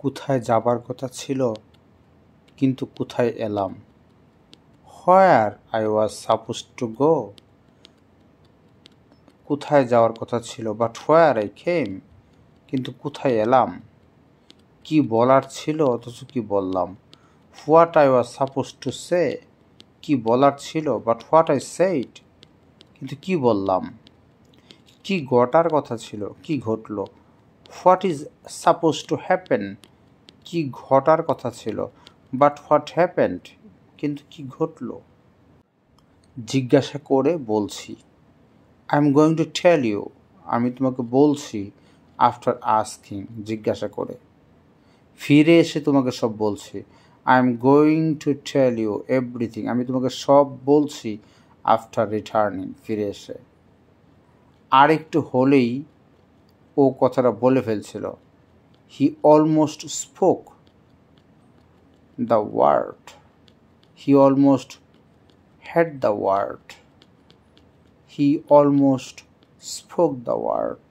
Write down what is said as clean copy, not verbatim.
কোথায় যাবার কথা ছিল কিন্তু কোথায় এলাম? Where I was supposed to go. কোথায় যাওয়ার কথা ছিল বাট হোয়ার আই কেম, কিন্তু কোথায় এলাম? কি বলার ছিল অথচ কি বললাম? What I was supposed to say, কি বলার ছিল বাট হোয়াট আই সেইড, কিন্তু কি বললাম? কি ঘটার কথা ছিল কি ঘটলো? What is supposed to happen, কি ঘটার কথা ছিল বাট হোয়াট হ্যাপেন্ড, কিন্তু কি ঘটলো? জিজ্ঞাসা করে বলছি, I am going to tell you, আমি তোমাকে বলছি, আফটার আস্কিং, জিজ্ঞাসা করে। ফিরে এসে তোমাকে সব বলছি, I am going to tell you everything, আমি তোমাকে সব বলছি, আফটার রিটার্নিং, ফিরে এসে। আর একটু হলেই ও কথাটা বলে ফেলছিল। He almost spoke the word, he almost had the word. He almost spoke the word.